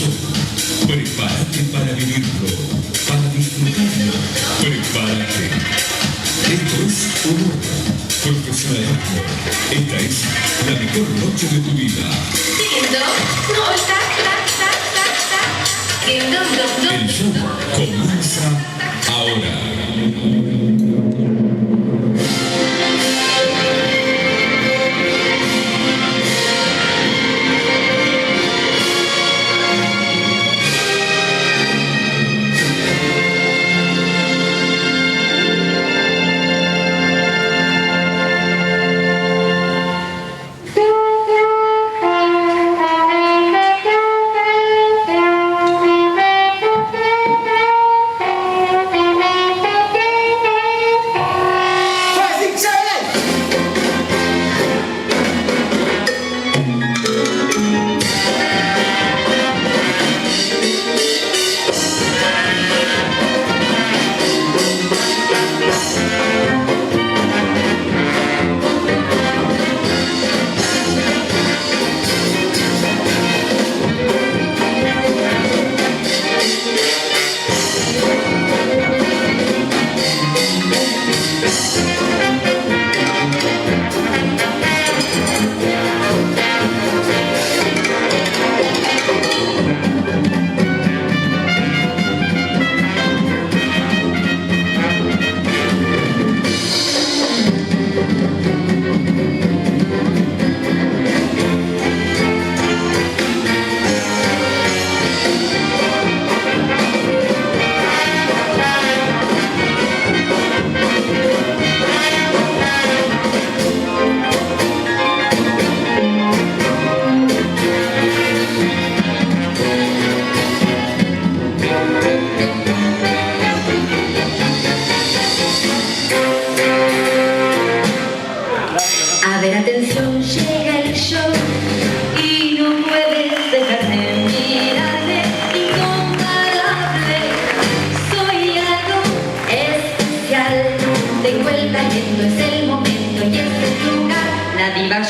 show. Prepárate para vivirlo, para disfrutarlo. Prepárate. Esto es humor, profesionalismo. Esta es la mejor noche de tu vida. El show comienza ahora.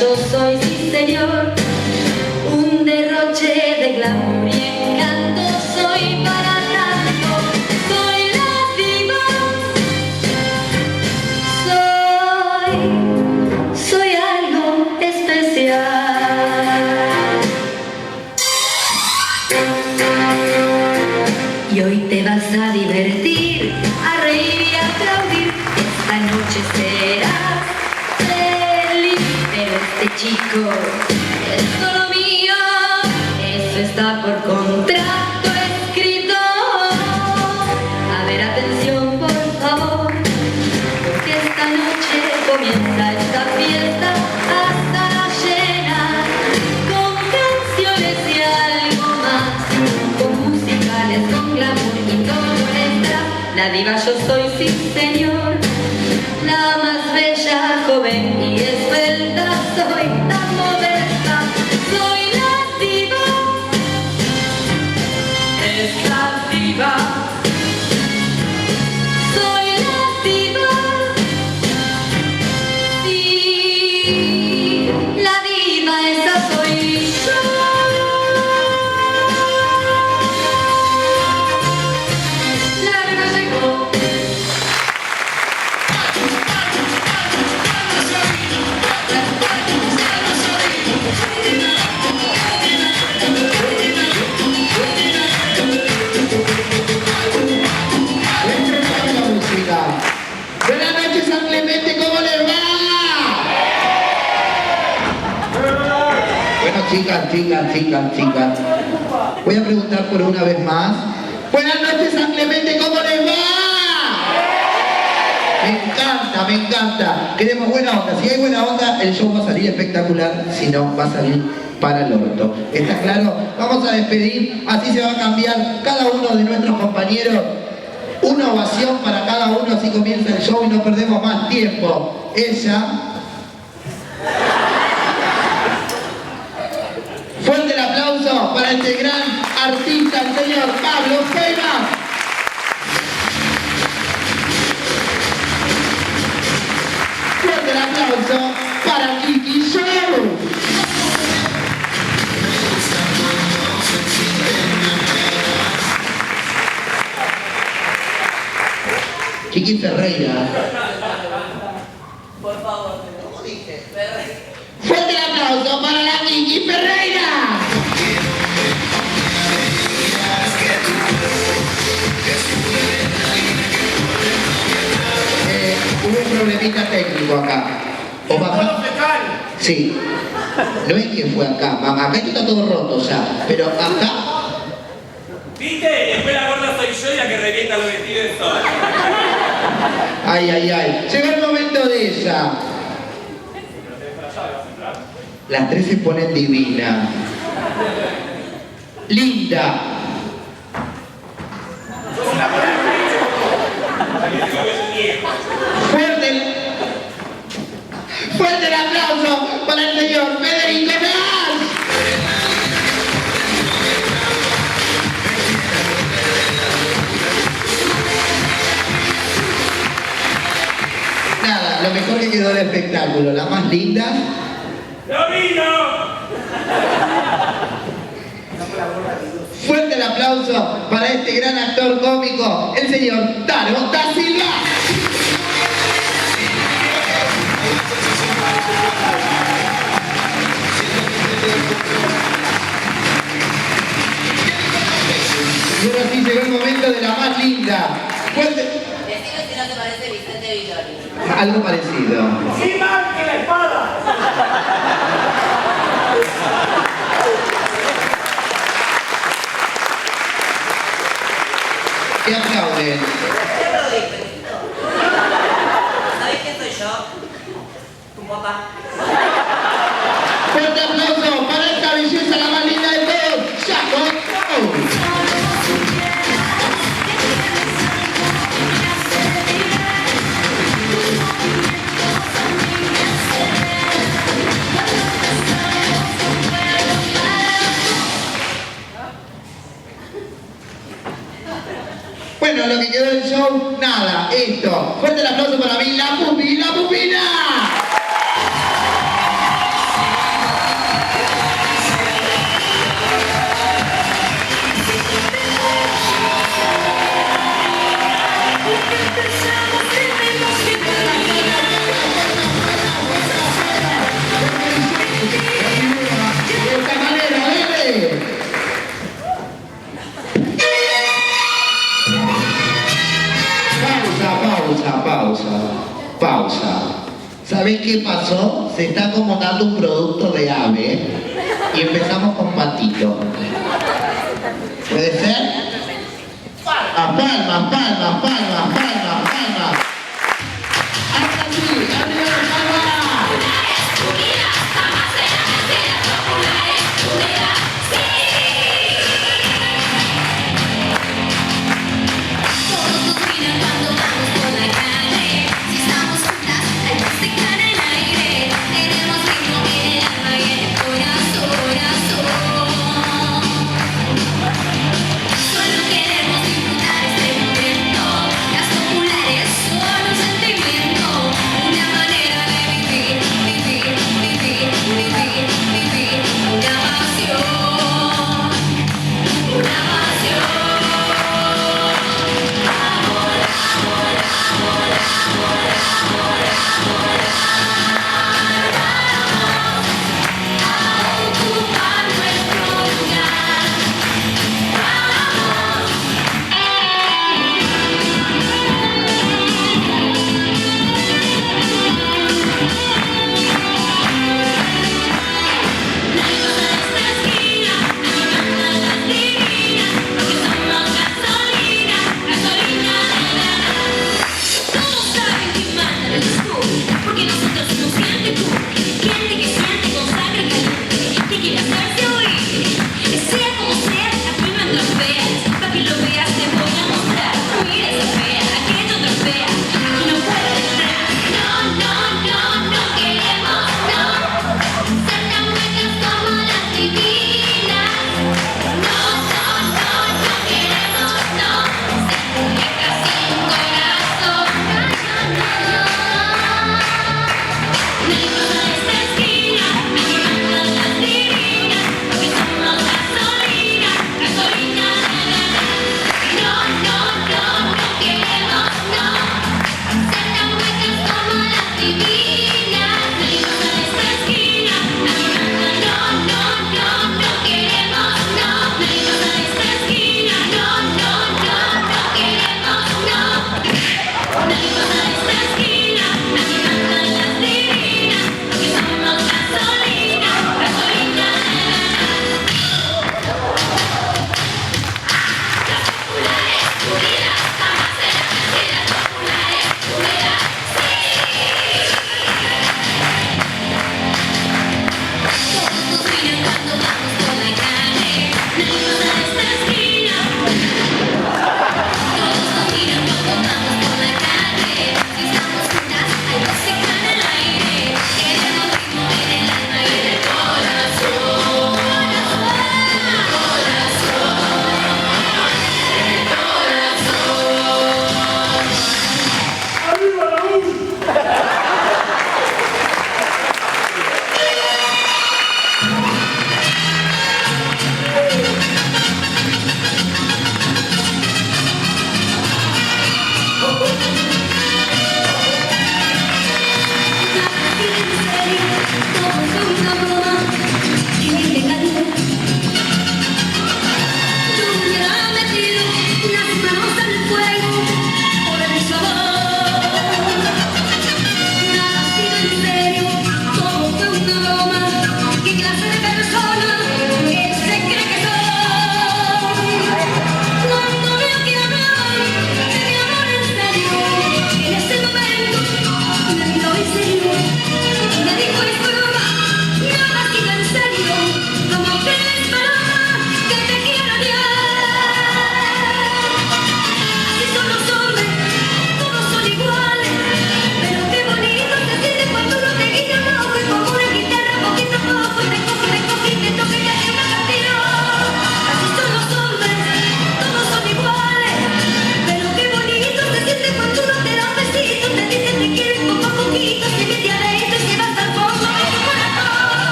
Yo soy, sí señor, un derroche de glamour y encanto. Soy para tanto, soy la diva. Soy algo especial. Y hoy te vas a divertir, a reír y a aplaudir. Esta noche serás feliz. Pero este chico es solo mío, eso está por contrato escrito. A ver, atención por favor, porque esta noche comienza esta fiesta hasta llena, con canciones y algo más, con musicales, con glamour y todo extra. La diva yo soy, sí señor, la más bella, joven y esbelta. Soy tan modesta, soy la diva. Es la diva. Soy la diva. Sí, la diva, esa soy yo. La diva llegó. Buenas noches, San Clemente, ¿cómo les va? Bueno, chicas. Voy a preguntar por una vez más. Buenas noches, San Clemente, ¿cómo les va? Me encanta. Queremos buena onda. Si hay buena onda, el show va a salir espectacular. Si no, va a salir para el orto. ¿Está claro? Vamos a despedir. Así se va a cambiar cada uno de nuestros compañeros. Una ovación para cada uno, así comienza el show y no perdemos más tiempo. Ella. Fuerte el aplauso para este gran artista, el señor Pablo Febas. Fuerte el aplauso para Kiki Show. Kiki Ferreira. Por favor. ¿Cómo dije? ¡Fuerte el aplauso para la Kiki Ferreira! Hubo un problemita técnico acá. ¿O baja? Sí. No es que fue acá, mamá. Acá esto está todo roto ya. Pero acá. ¿Viste? Después la gorda soy yo y la que revienta los vestidos de sol. Ay, ay, ay. Llegó el momento de ella. Las tres se ponen divinas. Linda. Fuerte el aplauso para el señor Federico Meaz. Nada, lo mejor que quedó del espectáculo, la más linda. ¡Lo vino! Fuerte el aplauso para este gran actor cómico, el señor Taro da Silva. Y ahora sí llegó el momento de la más linda. Fuerte. Decime si no te parece Vicente Villoni. Algo parecido. ¡Sí, más que la espada! ¿Qué aplauden? ¿Qué aplaudiste? ¿Sabés quién soy yo? Tu papá. Fuerte aplauso para esta belleza, la más linda de todos, Jaco Pau. Bueno, lo que quedó del show, nada, esto. Fuerte el aplauso para mí, la Pupi, la Pupina. De esta manera, bebé. Pausa. ¿Sabés qué pasó? Se está acomodando un producto de ave y empezamos con Patito. ¿Puede ser? Palmas. Ahora sí, arriba las palmas. Solo queremos disfrutar este momento. Las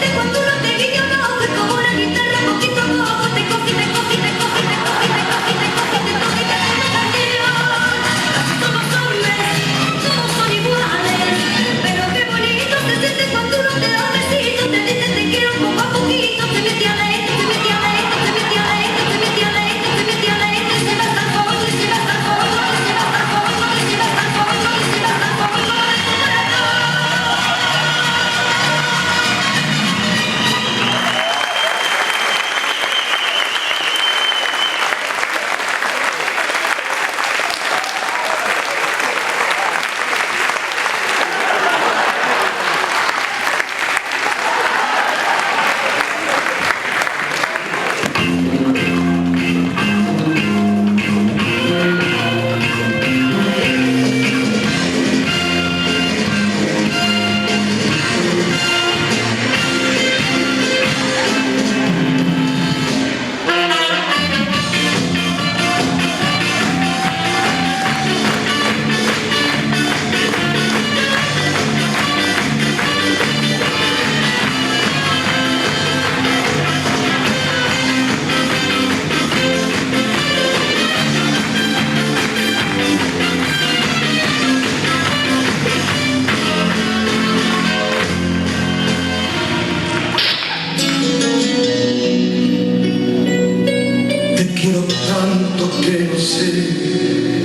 siente cuando uno te guiña un ojo. Es como una guitarra poquito a poco te coge, te coge, te coge, te coge, te coge, te coge, te coge, te hace una canción. Somos hombres, todos son iguales, pero qué bonito se siente cuando uno te da un besito, te dice te quiero poco a poquito, te mete a leito, te mete a leito, te mete a leito, te mete a leito, te mete a leito, y se va hasta el fondo, y se va hasta el fondo, y se va hasta el fondo, y se va hasta el fondo, y se va hasta el fondo de tu corazón. Te quiero tanto que no sé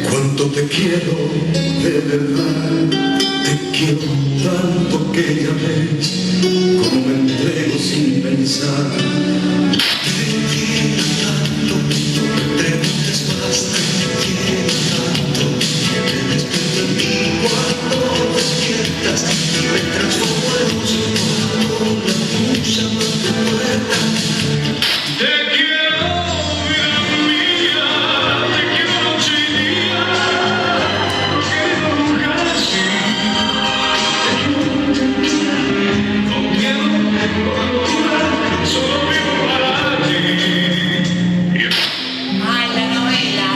cuánto te quiero de verdad. Te quiero tanto que ya ves cómo me entrego sin pensar. Te quiero tanto, no me preguntes más. Te quiero tanto que me despierto en ti cuando despiertas y me transformo en un cuando la luz llama a tu puerta. Te quiero, vida mía, te quiero noche y día, quiero casi, te quiero con miedo, con locura, solo vivo para ti. Ay, la novela.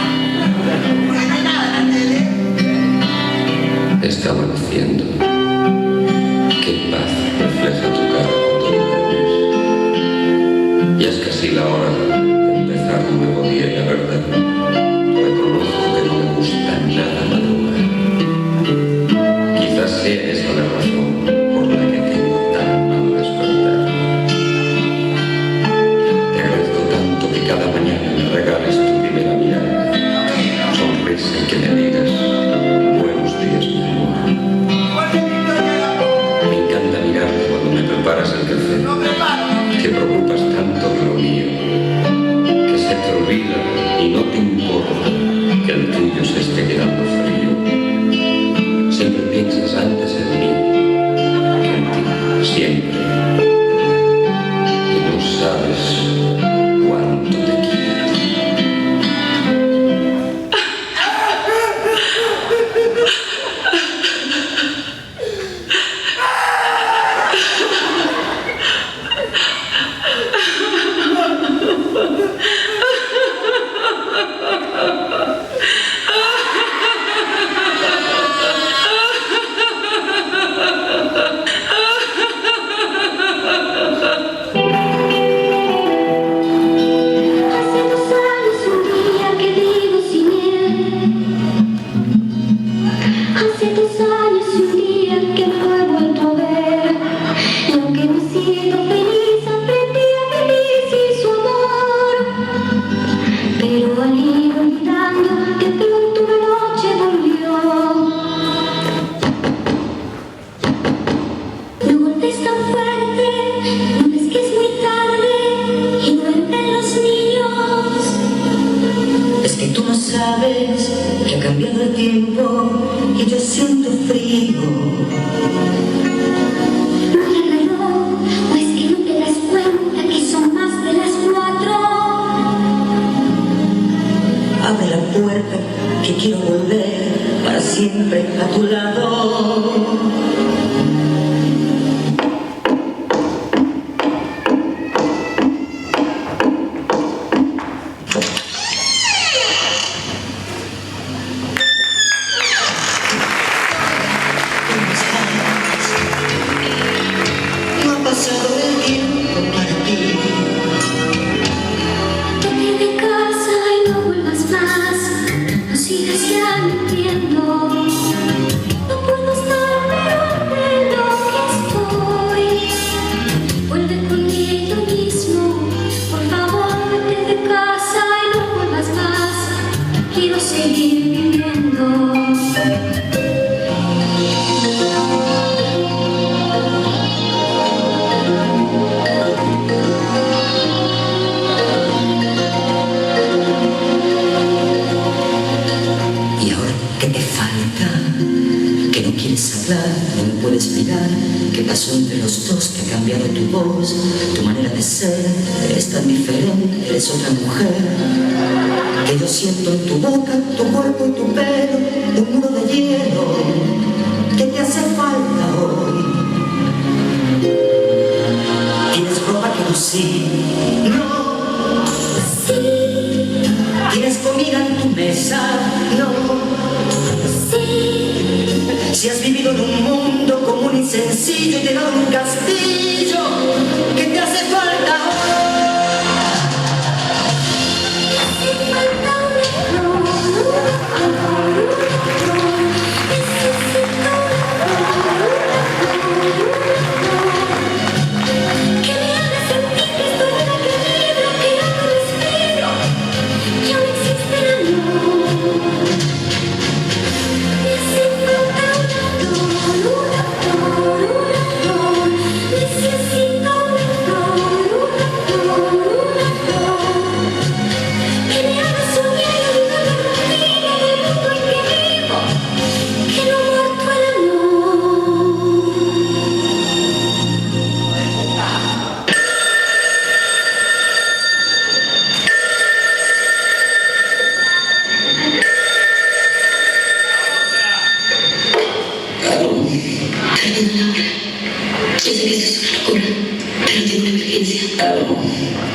¿Por qué no hay nada en la tele? Estaba diciendo, qué paz refleja tu cara cuando duermes. Ya es casi la hora de empezar un nuevo día y la verdad, reconozco que no me gusta nada madrugar. Quizás sea esa la razón por la que tengo tan mal despertar. Te agradezco tanto que cada mañana me regales tu primera mirada, sonrisa y que me digas, buenos días mi amor. Me encanta mirarte cuando me preparas el café. Te preocupas tanto de lo mío, que se te olvida y no te importa que el tuyo se esté quedando frío. Siempre piensas antes en mí que en ti, siempre. Y no sabes cuánto te quiero. puedes hablar, no me puedes mirar. ¿Qué pasó entre los dos? Que ha cambiado tu voz, tu manera de ser. Eres tan diferente, eres otra mujer. Que yo siento en tu boca, tu cuerpo y tu pelo un muro de hielo que te hace falta hoy. Tienes ropa que lucir, no. Sí. Tienes comida en tu mesa, no. Si has vivido en un mundo común y sencillo y te da un castillo que te hace falta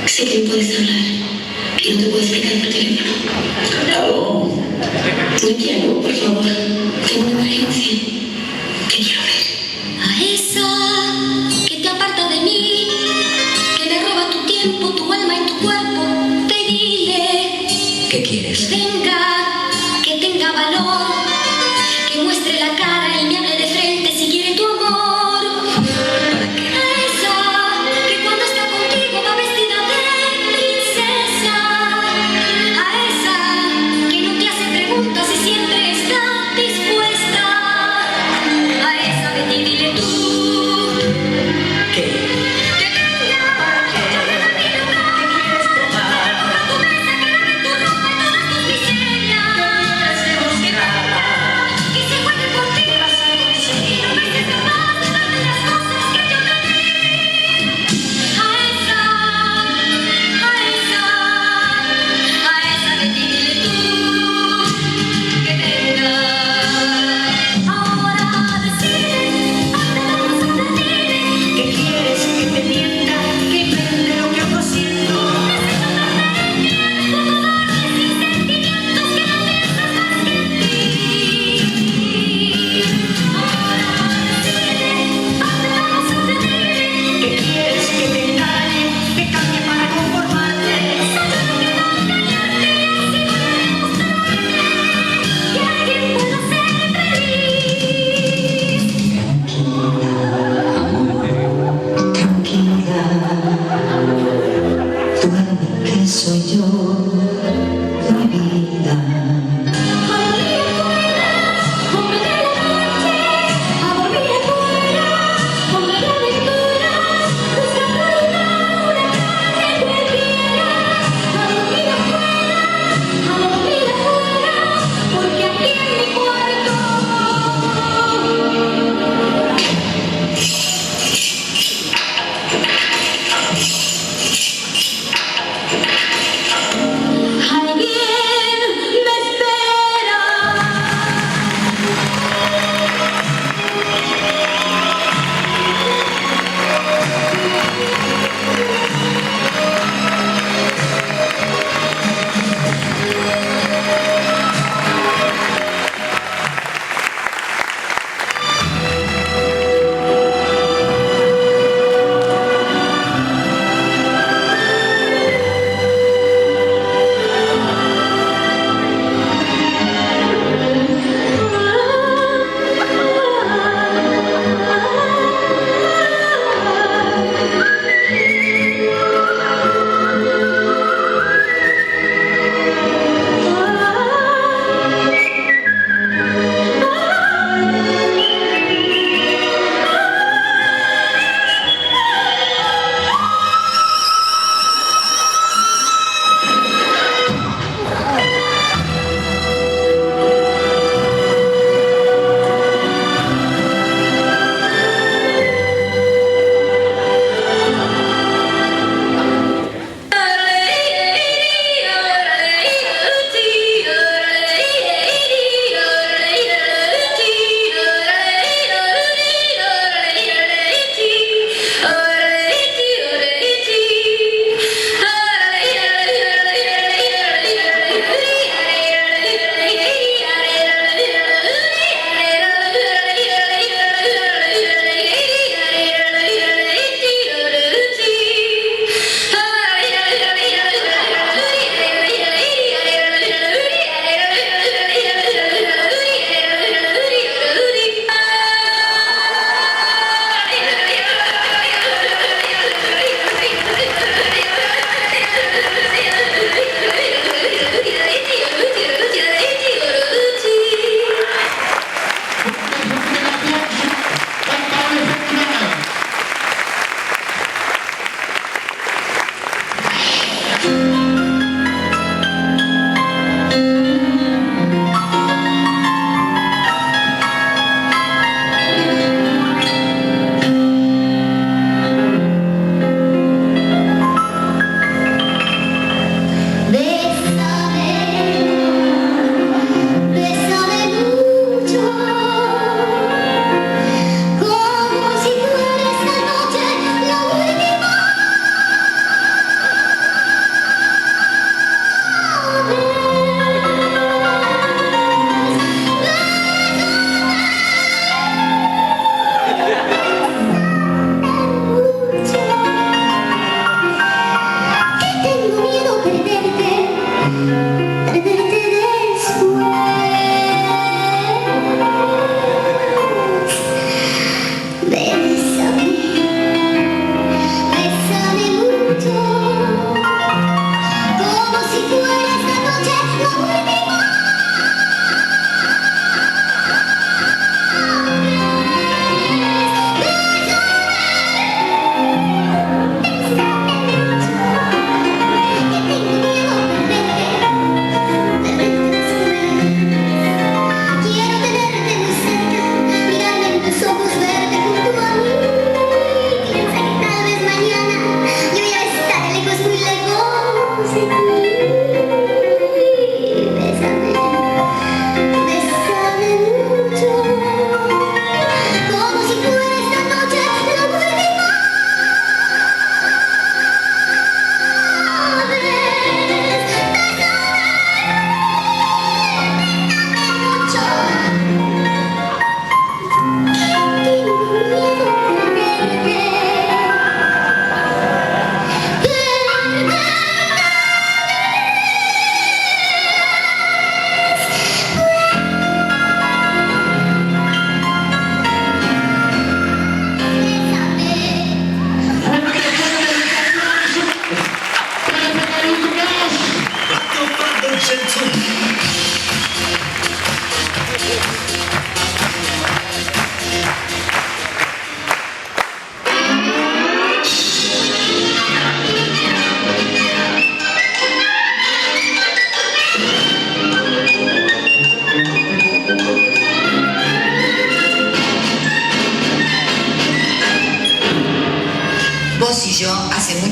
Sé que me puedes hablar y no te puedo explicar por teléfono. ¿Aló? No entiendo, por favor. Tengo una emergencia. Te quiero ver. A esa que te aparta de mí, que me roba tu tiempo, tu alma y tu cuerpo, pedile. ¿Qué quieres? Que tenga valor, que muestre la cara y me hable de frente si quiere tu amor. ¿Para qué? A esa que cuando está contigo va vestida de princesa. A esa que no te hace preguntas y siempre está dispuesta.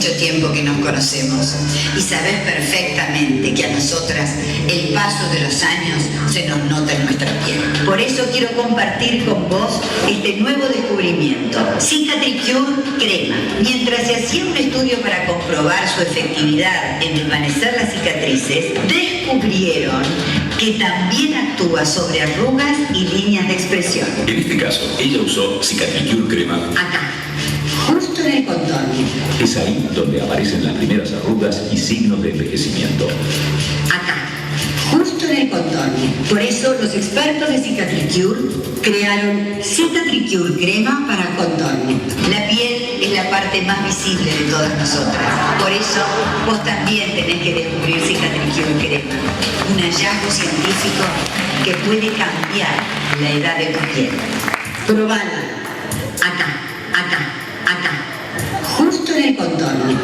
mucho tiempo que nos conocemos y sabes perfectamente que a nosotras el paso de los años se nos nota en nuestra piel. Por eso quiero compartir con vos este nuevo descubrimiento, Cicatricure Crema. Mientras se hacía un estudio para comprobar su efectividad en desvanecer las cicatrices, descubrieron que también actúa sobre arrugas y líneas de expresión. En este caso, ella usó Cicatricure Crema. Acá, justo en el contorno. Es ahí donde aparecen las primeras arrugas y signos de envejecimiento. Acá, justo en el contorno. Por eso los expertos de Cicatricure crearon Cicatricure Crema para contorno. La piel es la parte más visible de todas nosotras. Por eso vos también tenés que descubrir Cicatricure Crema, un hallazgo científico que puede cambiar la edad de tu piel. Probala. Acá, acá, acá, justo en el contorno.